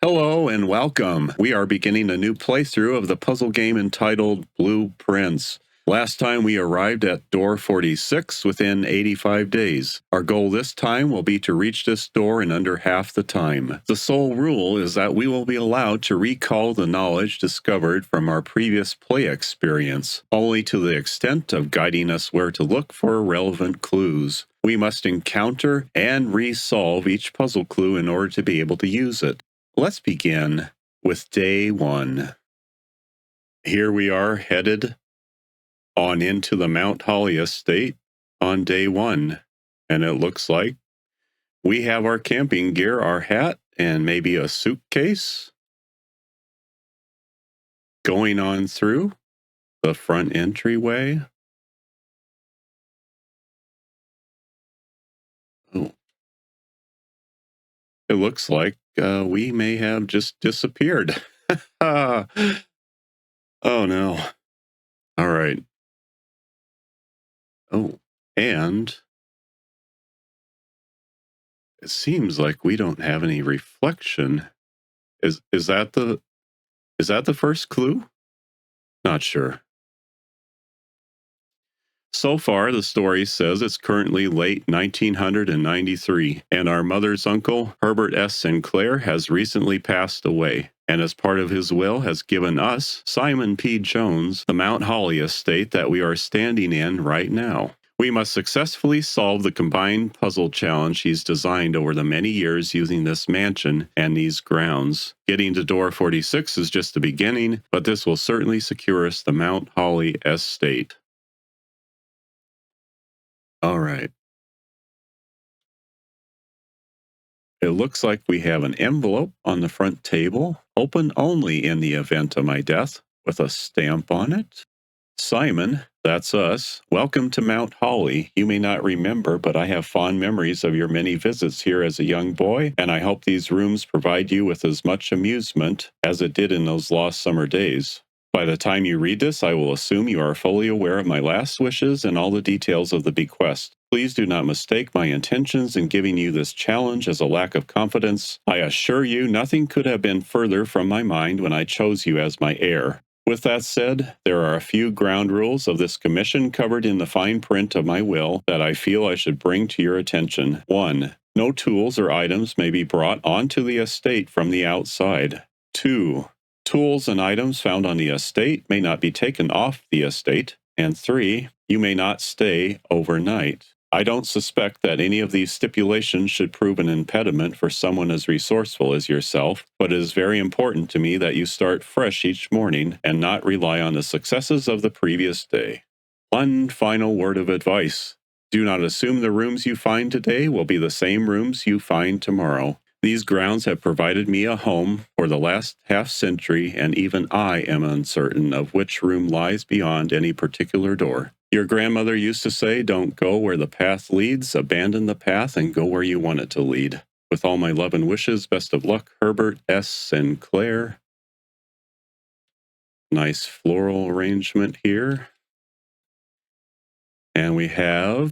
Hello and welcome. We are beginning a new playthrough of the puzzle game entitled Blueprints. Last time we arrived at door 46 within 85 days. Our goal this time will be to reach this door in under half the time. The sole rule is that we will be allowed to recall the knowledge discovered from our previous play experience, only to the extent of guiding us where to look for relevant clues. We must encounter and resolve each puzzle clue in order to be able to use it. Let's begin with day 1. Here we are headed on into the Mount Holly estate on day 1. And it looks like we have our camping gear, our hat, and maybe a suitcase. Going on through the front entryway. Oh. It looks like we may have just disappeared. Oh no. All right. Oh, and it seems like we don't have any reflection. Is that the first clue? Not sure. So far, the story says it's currently late 1993, and our mother's uncle, Herbert S. Sinclair, has recently passed away, and as part of his will has given us, Simon P. Jones, the Mount Holly estate that we are standing in right now. We must successfully solve the combined puzzle challenge he's designed over the many years using this mansion and these grounds. Getting to door 46 is just the beginning, but this will certainly secure us the Mount Holly estate. All right. It looks like we have an envelope on the front table, open only in the event of my death, with a stamp on it. Simon, that's us. Welcome to Mount Holly. You may not remember, but I have fond memories of your many visits here as a young boy, and I hope these rooms provide you with as much amusement as it did in those lost summer days. By the time you read this, I will assume you are fully aware of my last wishes and all the details of the bequest. Please do not mistake my intentions in giving you this challenge as a lack of confidence. I assure you nothing could have been further from my mind when I chose you as my heir. With that said, there are a few ground rules of this commission covered in the fine print of my will that I feel I should bring to your attention. 1. No tools or items may be brought onto the estate from the outside. 2. Tools and items found on the estate may not be taken off the estate. And 3. You may not stay overnight. I don't suspect that any of these stipulations should prove an impediment for someone as resourceful as yourself, but it is very important to me that you start fresh each morning and not rely on the successes of the previous day. One final word of advice. Do not assume the rooms you find today will be the same rooms you find tomorrow. These grounds have provided me a home for the last half-century, and even I am uncertain of which room lies beyond any particular door. Your grandmother used to say, don't go where the path leads, abandon the path, and go where you want it to lead. With all my love and wishes, best of luck, Herbert S. Sinclair. Nice floral arrangement here. And we have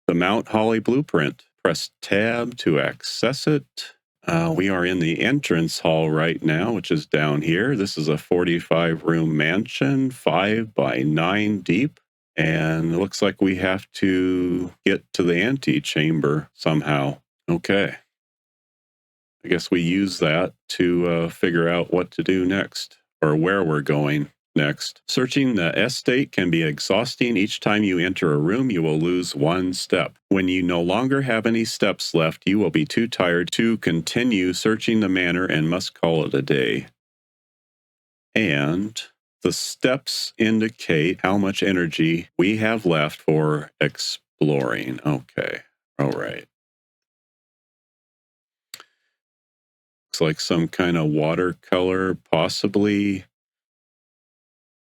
the Mount Holly blueprint. Press tab to access it. We are in the entrance hall right now, which is down here. This is a 45-room mansion, 5 by 9 deep. And it looks like we have to get to the antechamber somehow. Okay. I guess we use that to figure out what to do next, or where we're going next. Searching the estate can be exhausting. Each time you enter a room, you will lose 1 step. When you no longer have any steps left, you will be too tired to continue searching the manor and must call it a day. And the steps indicate how much energy we have left for exploring. Okay. All right. Looks like some kind of watercolor, possibly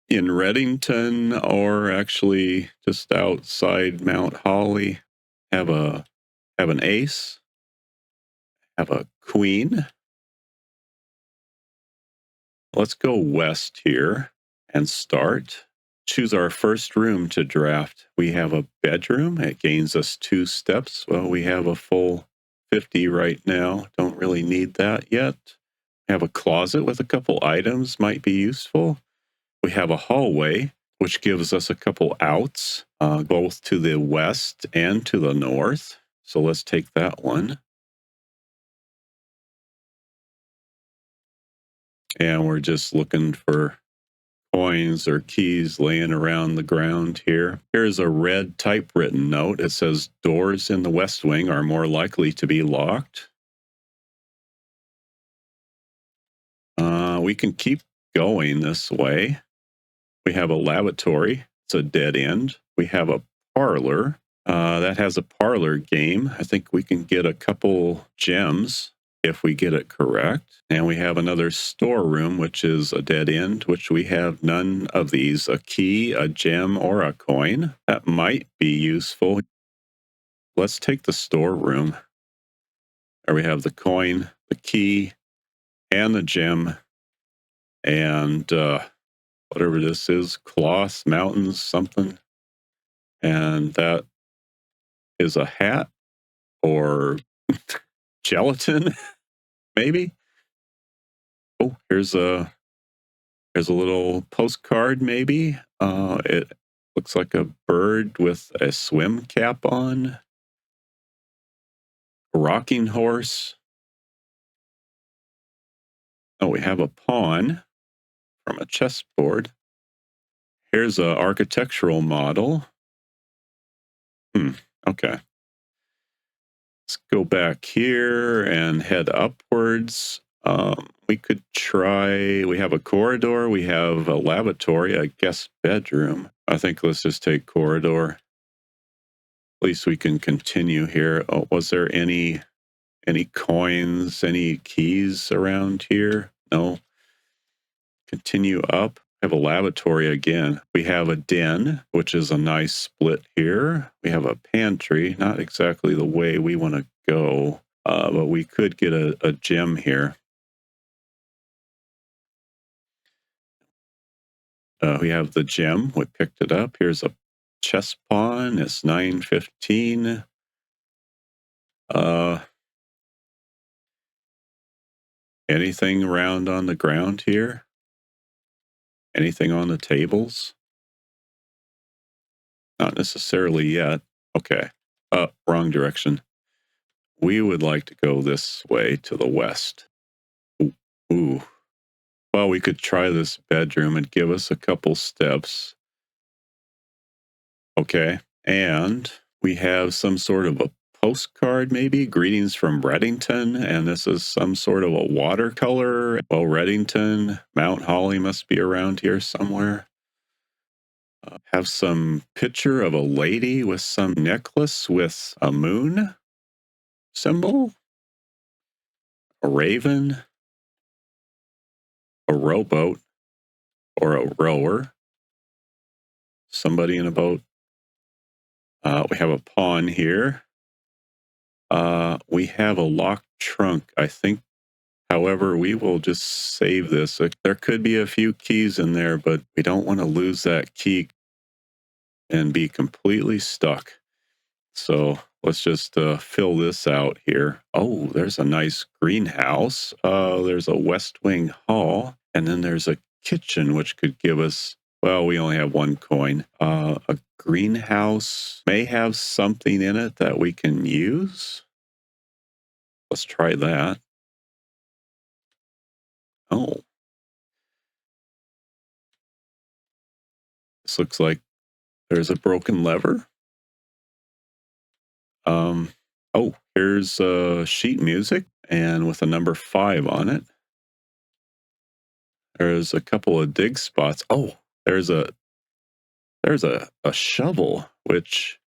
in Reddington, or actually just outside Mount Holly. Have an ace, have a queen. Let's go west here and start. Choose our first room to draft. We have a bedroom. It gains us 2 steps. Well, we have a full $1.50 right now. Don't really need that yet. Have a closet with a couple items, might be useful. We have a hallway, which gives us a couple outs, both to the west and to the north. So let's take that one. And we're just looking for coins or keys laying around the ground here. Here's a red typewritten note. It says doors in the west wing are more likely to be locked. We can keep going this way. We have a lavatory. It's a dead end. We have a parlor. That has a parlor game. I think we can get a couple gems if we get it correct. And we have another storeroom, which is a dead end, which we have none of these, a key, a gem, or a coin. That might be useful. Let's take the storeroom. There we have the coin, the key, and the gem, and whatever this is, cloth, mountains, something. And that is a hat or gelatin, maybe. Oh, here's a little postcard, maybe. It looks like a bird with a swim cap on, a rocking horse. Oh, we have a pawn from a chessboard. Here's a architectural model. Okay. Let's go back here and head upwards. We could try, we have a corridor, we have a lavatory, a guest bedroom. I think let's just take corridor. At least we can continue here. Oh, was there any coins, any keys around here? No. Continue up. Have a lavatory again. We have a den, which is a nice split here. We have a pantry, not exactly the way we want to go, but we could get a gem here. We have the gem. We picked it up. Here's a chess pawn. It's 9.15. Anything around on the ground here? Anything on the tables? Not necessarily yet. Okay. Wrong direction. We would like to go this way to the west. Ooh. Well, we could try this bedroom and give us a couple steps. Okay. And we have some sort of a postcard, maybe. Greetings from Reddington. And this is some sort of a watercolor. Well, Reddington, Mount Holly must be around here somewhere. Have some picture of a lady with some necklace with a moon symbol, a raven, a rowboat or a rower, somebody in a boat. We have a pawn here. We have a locked trunk, I think. However, we will just save this. There could be a few keys in there, but we don't want to lose that key and be completely stuck. So let's just fill this out here. Oh, there's a nice greenhouse. There's a West Wing hall. And then there's a kitchen, which could give us, well, we only have one coin. A greenhouse may have something in it that we can use. Let's try that. Oh. This looks like there's a broken lever. Oh, here's sheet music and with a number 5 on it. There's a couple of dig spots. Oh, there's a shovel, which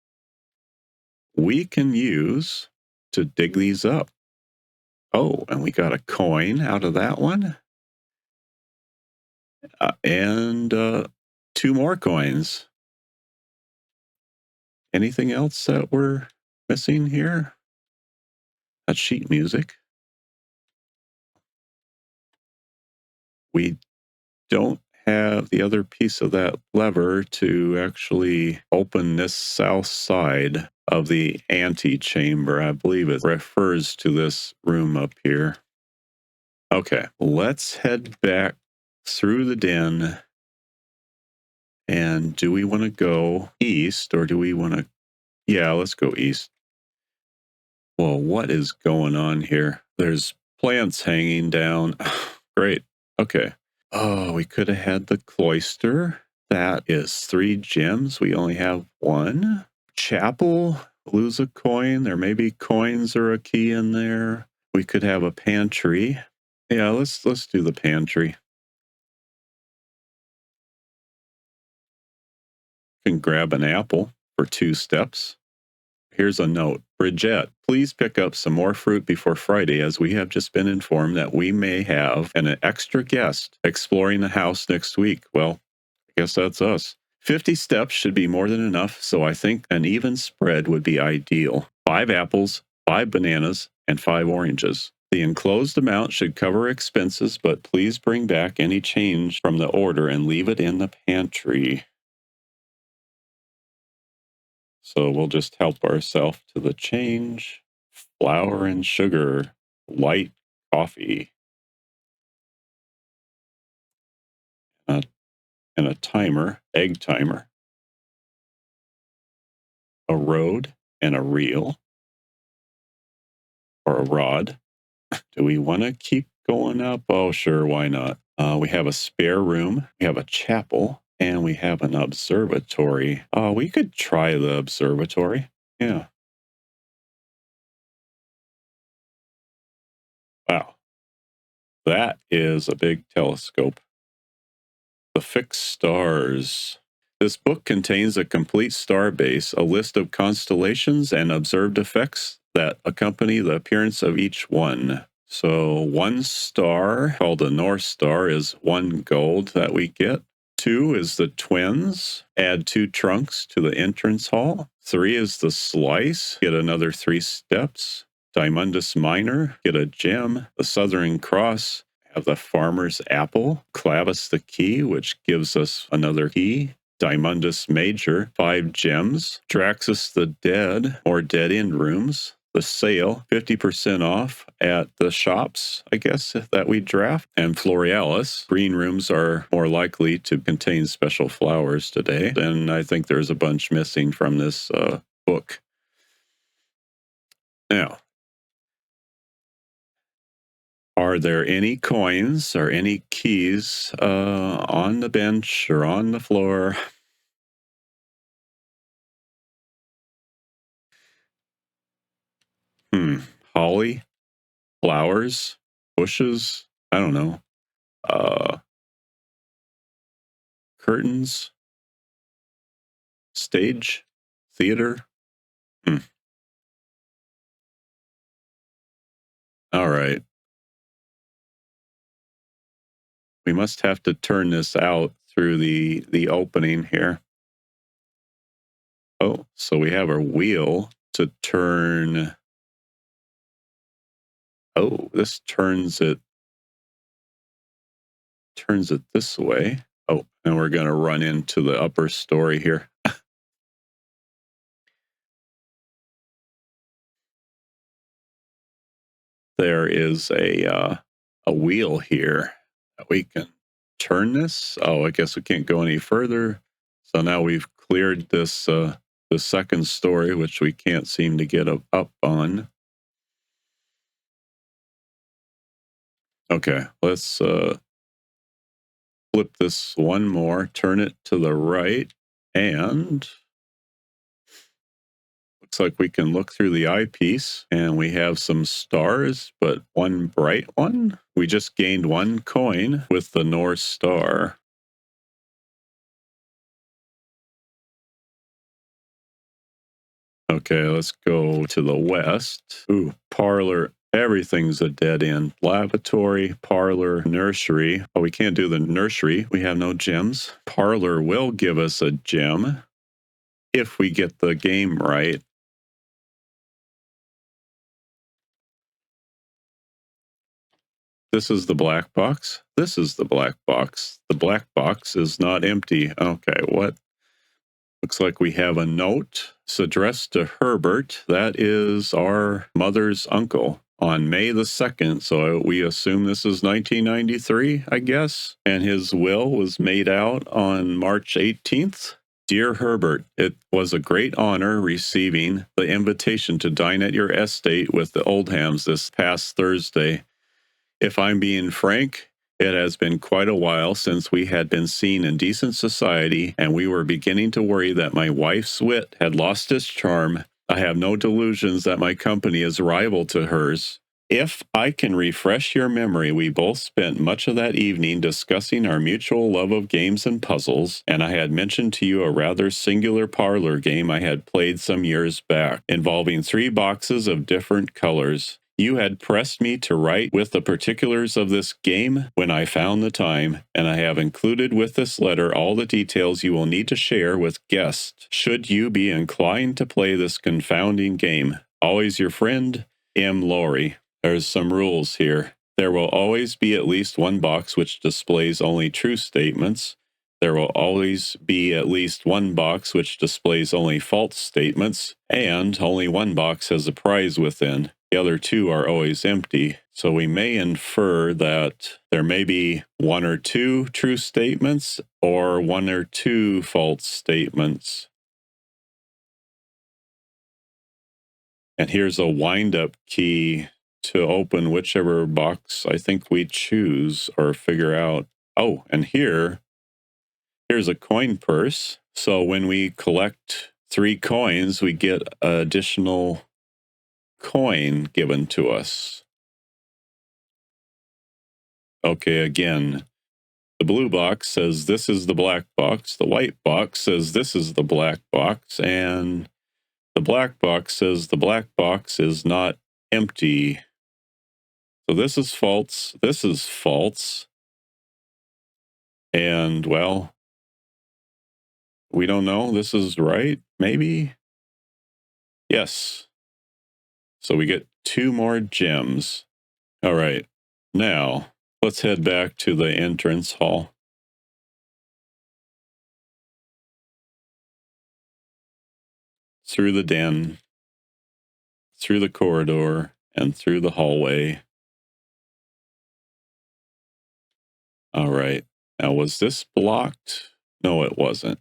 we can use to dig these up. Oh, and we got a coin out of that one. And 2 more coins. Anything else that we're missing here? That's sheet music. We don't have the other piece of that lever to actually open this south side. of the antechamber. I believe it refers to this room up here. Okay, let's head back through the den. And do we want to go east or do we want to? Yeah, let's go east. Well, what is going on here? There's plants hanging down. Great. Okay. Oh, we could have had the cloister. That is 3 gems. We only have 1. Chapel, lose a coin. There may be coins or a key in there. We could have a pantry. Yeah, let's do the pantry. Can grab an apple for 2 steps. Here's a note. Bridget, please pick up some more fruit before Friday, as we have just been informed that we may have an extra guest exploring the house next week. Well, I guess that's us. 50 steps should be more than enough, so I think an even spread would be ideal. 5 apples, 5 bananas, and 5 oranges. The enclosed amount should cover expenses, but please bring back any change from the order and leave it in the pantry. So we'll just help ourselves to the change. Flour and sugar, light coffee, and a timer, egg timer, a road and a reel, or a rod. Do we want to keep going up? Oh, sure, why not? We have a spare room, we have a chapel, and we have an observatory. We could try the observatory. Yeah. Wow. That is a big telescope. The fixed stars. This book contains a complete star base, a list of constellations and observed effects that accompany the appearance of each one. So 1 star, called the North Star, is 1 gold that we get. 2 is the twins, add 2 trunks to the entrance hall. 3 is the slice, get another 3 steps. Diamondus Minor, get a gem. The Southern Cross, have the Farmer's Apple. Clavis the Key, which gives us another key. Diamondus Major, 5 gems. Draxus the Dead, or Dead End Rooms. The sale, 50% off at the shops, I guess, that we draft. And Florealis, green rooms are more likely to contain special flowers today. And I think there's a bunch missing from this book. Now, are there any coins or any keys on the bench or on the floor? Holly, flowers, bushes, I don't know. Curtains, stage, theater. All right. We must have to turn this out through the opening here. Oh, so we have our wheel to turn. Oh, this turns it this way. Oh, and we're going to run into the upper story here. There is a wheel here that we can turn this. Oh, I guess we can't go any further. So now we've cleared this the second story, which we can't seem to get up on. Okay, let's flip this one more, turn it to the right, and looks like we can look through the eyepiece, and we have some stars, but one bright one. We just gained 1 coin with the North Star. Okay, let's go to the west. Ooh, parlor. Everything's a dead end. Lavatory, parlor, nursery. Oh, we can't do the nursery. We have no gems. Parlor will give us a gem if we get the game right. This is the black box. This is the black box. The black box is not empty. Okay, what? Looks like we have a note It's addressed to Herbert. That is our mother's uncle. On May the 2nd, so we assume this is 1993, I guess. And his will was made out on March 18th. Dear Herbert, it was a great honor receiving the invitation to dine at your estate with the Oldhams this past Thursday. If I'm being frank, it has been quite a while since we had been seen in decent society, and we were beginning to worry that my wife's wit had lost its charm. I have no delusions that my company is rival to hers. If I can refresh your memory, we both spent much of that evening discussing our mutual love of games and puzzles, and I had mentioned to you a rather singular parlor game I had played some years back, involving 3 boxes of different colors. You had pressed me to write with the particulars of this game when I found the time, and I have included with this letter all the details you will need to share with guests, should you be inclined to play this confounding game. Always your friend, M. Laurie. There's some rules here. There will always be at least one box which displays only true statements. There will always be at least one box which displays only false statements, and only one box has a prize within. The other 2 are always empty, so we may infer that there may be 1 or 2 true statements or 1 or 2 false statements. And here's a wind-up key to open whichever box I think we choose or figure out. Oh, and here's a coin purse. So when we collect 3 coins, we get an additional coin given to us. Okay, again, the blue box says this is the black box, the white box says this is the black box, and the black box says the black box is not empty. So this is false, this is false, and well, we don't know, this is right, maybe? Yes. So we get 2 more gems. All right, now let's head back to the entrance hall. Through the den, through the corridor, and through the hallway. All right. Now, was this blocked? No, it wasn't.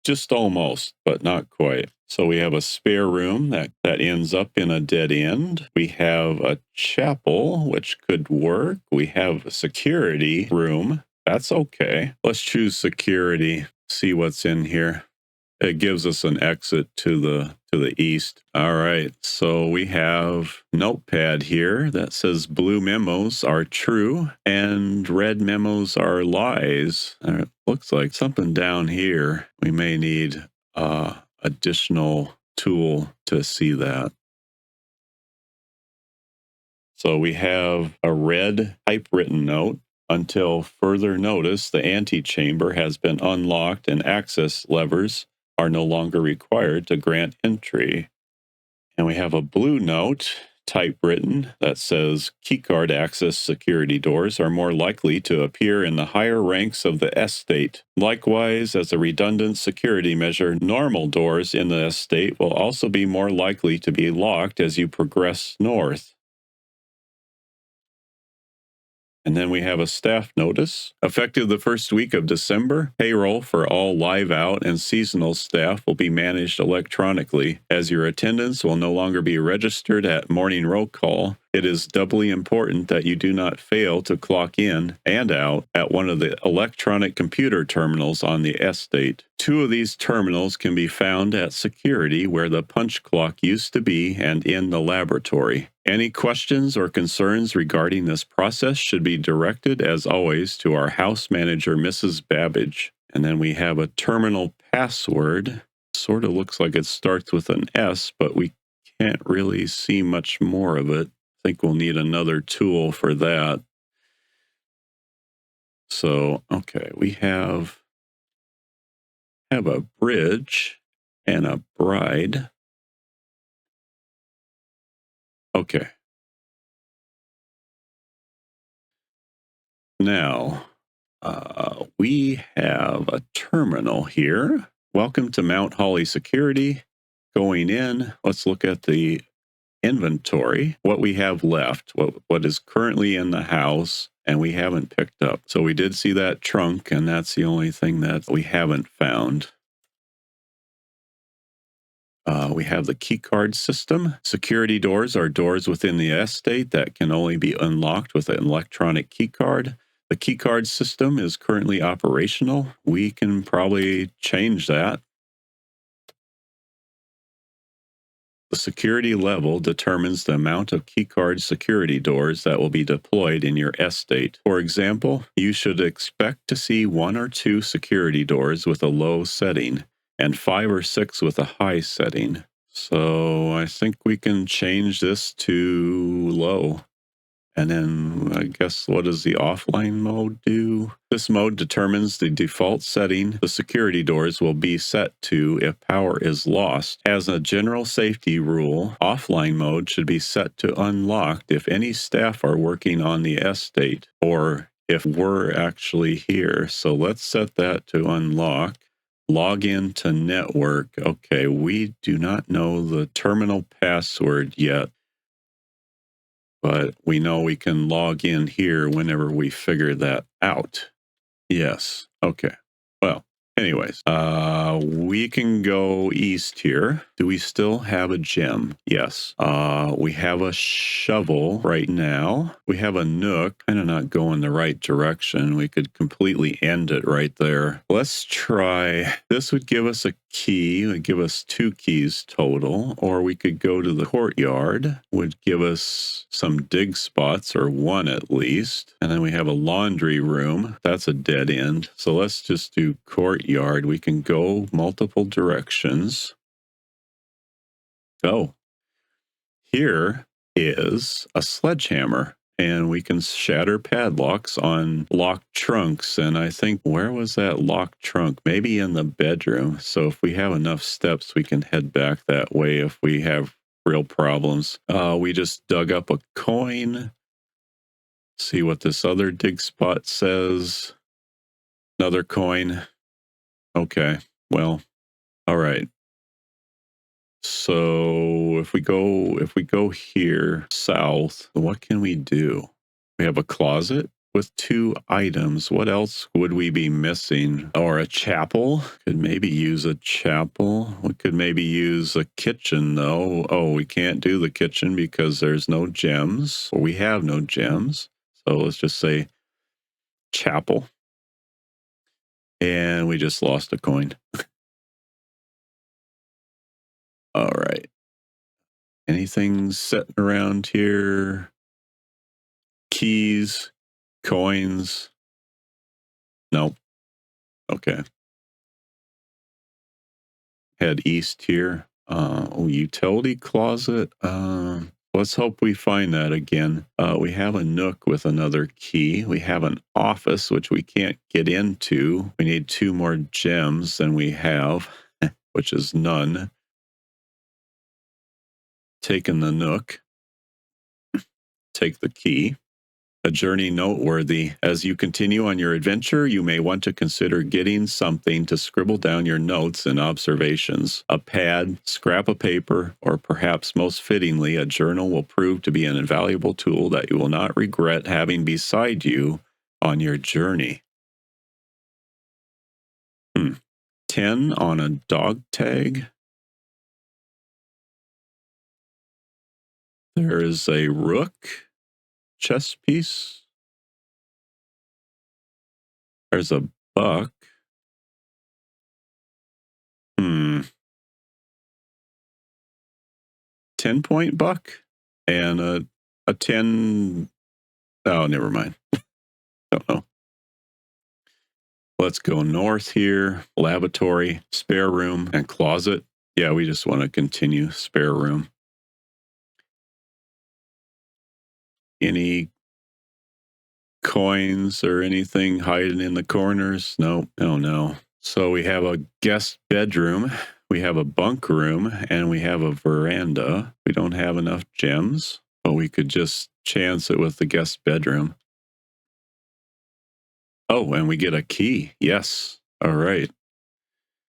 Just almost, but not quite. So we have a spare room that ends up in a dead end. We have a chapel, which could work. We have a security room. That's okay. Let's choose security, see what's in here. It gives us an exit to the east. All right, so we have notepad here that says blue memos are true and red memos are lies. It looks like something down here. We may need additional tool to see that. So we have a red typewritten note. Until further notice, the antechamber has been unlocked and access levers are no longer required to grant entry. And we have a blue note typewritten that says keycard access security doors are more likely to appear in the higher ranks of the estate. Likewise, as a redundant security measure, normal doors in the estate will also be more likely to be locked as you progress north. And then we have a staff notice. Effective the first week of December, payroll for all live out and seasonal staff will be managed electronically. As your attendance will no longer be registered at morning roll call, it is doubly important that you do not fail to clock in and out at one of the electronic computer terminals on the estate. 2 of these terminals can be found at security where the punch clock used to be and in the laboratory. Any questions or concerns regarding this process should be directed, as always, to our house manager, Mrs. Babbage. And then we have a terminal password. Sort of looks like it starts with an S, but we can't really see much more of it. I think we'll need another tool for that. So, okay, we have a bridge and a bride. Okay. Now, we have a terminal here. Welcome to Mount Holly Security. Going in, let's look at the inventory, what we have left, what is currently in the house and we haven't picked up. So we did see that trunk, and that's the only thing that we haven't found. We have the key card system. Security doors are doors within the estate that can only be unlocked with an electronic key card. The key card system is currently operational. We can probably change that. The security level determines the amount of keycard security doors that will be deployed in your estate. For example, you should expect to see 1 or 2 security doors with a low setting and 5 or 6 with a high setting. So I think we can change this to low. And then I guess what does the offline mode do? This mode determines the default setting the security doors will be set to if power is lost. As a general safety rule, offline mode should be set to unlocked if any staff are working on the estate or if we're actually here. So let's set that to unlock. Log in to network. Okay, we do not know the terminal password yet, but we know we can log in here whenever we figure that out. Yes. Okay. Well, anyways, we can go east here. Do we still have a gem? Yes. We have a shovel right now. We have a nook, kind of not going the right direction. We could completely end it right there. Let's try, this would give us a key, would give us 2 keys total, or we could go to the courtyard, would give us some dig spots, or 1 at least. And then we have a laundry room. That's a dead end. So let's just do courtyard. We can go multiple directions. Oh, here is a sledgehammer, and we can shatter padlocks on locked trunks. And I think, where was that locked trunk? Maybe in the bedroom. So if we have enough steps, we can head back that way if we have real problems. We just dug up a coin. See what this other dig spot says. Another coin. Okay, well, all right. So if we go here south, what can we do? We have a closet with 2 items. What else would we be missing? Or a chapel? Could maybe use a chapel. We could maybe use a kitchen though. Oh, we can't do the kitchen because there's no gems, or we have no gems. So let's just say chapel. And we just lost a coin. All right. Anything sitting around here? Keys, coins. Nope. Okay. Head east here. Utility closet. Let's hope we find that again. We have a nook with another key. We have an office, which we can't get into. We need 2 more gems than we have, which is none. Taking the nook. Take the key. A journey noteworthy. As you continue on your adventure, you may want to consider getting something to scribble down your notes and observations. A pad, scrap of paper, or perhaps most fittingly, a journal will prove to be an invaluable tool that you will not regret having beside you on your journey. 10 on a dog tag. There is a rook chess piece. There's a buck. 10-point buck and a 10. Oh, never mind. Don't know. Let's go north here. Lavatory, spare room, and closet. Yeah, we just want to continue spare room. Any coins or anything hiding in the corners? No, no, no. So we have a guest bedroom. We have a bunk room, and we have a veranda. We don't have enough gems, but we could just chance it with the guest bedroom. Oh, and we get a key. Yes. All right.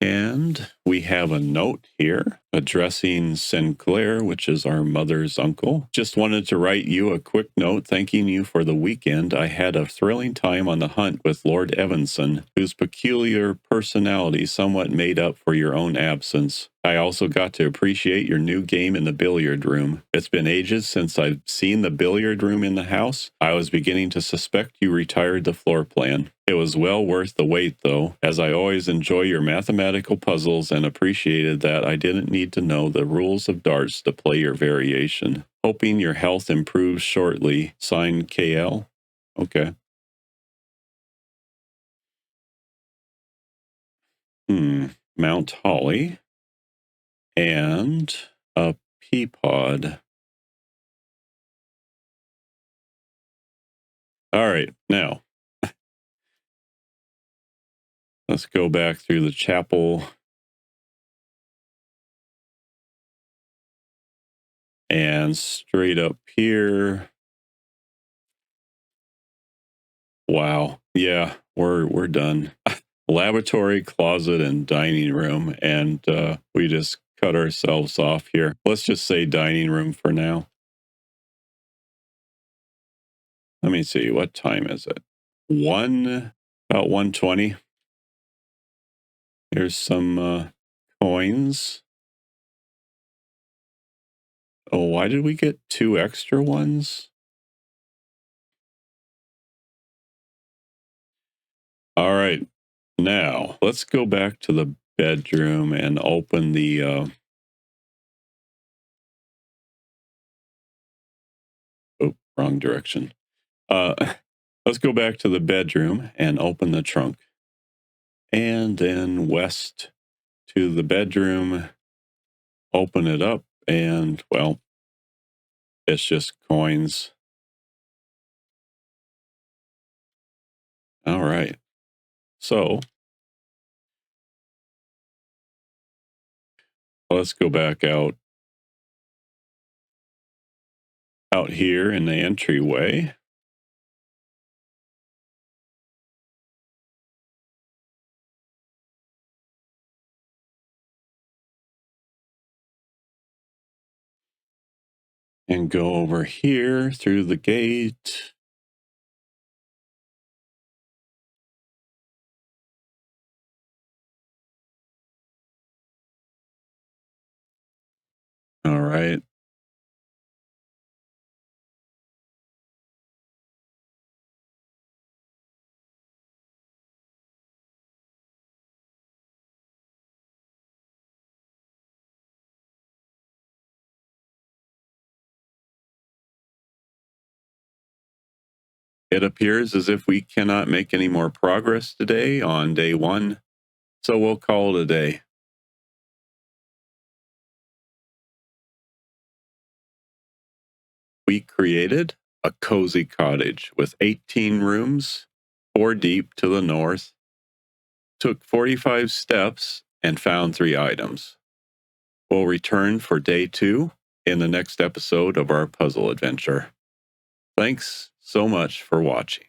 And we have a note here addressing Sinclair, which is our mother's uncle. Just wanted to write you a quick note thanking you for the weekend. I had a thrilling time on the hunt with Lord Evanson, whose peculiar personality somewhat made up for your own absence. I also got to appreciate your new game in the billiard room. It's been ages since I've seen the billiard room in the house. I was beginning to suspect you retired the floor plan. It was well worth the wait, though, as I always enjoy your mathematical puzzles and appreciated that I didn't need to know the rules of darts to play your variation. Hoping your health improves shortly. Signed, KL. Okay. Mount Holly and a pea pod. All right, now let's go back through the chapel and straight up here. Wow. Yeah, we're done. Laboratory, closet, and dining room, and we just cut ourselves off here. Let's just say dining room for now. Let me see, what time is it? About 1:20. Here's some coins. Oh, why did we get 2 extra ones? All right, now let's go back to the bedroom and open the oh, wrong direction. Let's go back to the bedroom and open the trunk. And then west to the bedroom, open it up, and, well, it's just coins. All right. So let's go back out here in the entryway. And go over here through the gate. All right. It appears as if we cannot make any more progress today on day 1, so we'll call it a day. We created a cozy cottage with 18 rooms, 4 deep to the north, took 45 steps, and found 3 items. We'll return for day 2 in the next episode of our puzzle adventure. Thanks so much for watching.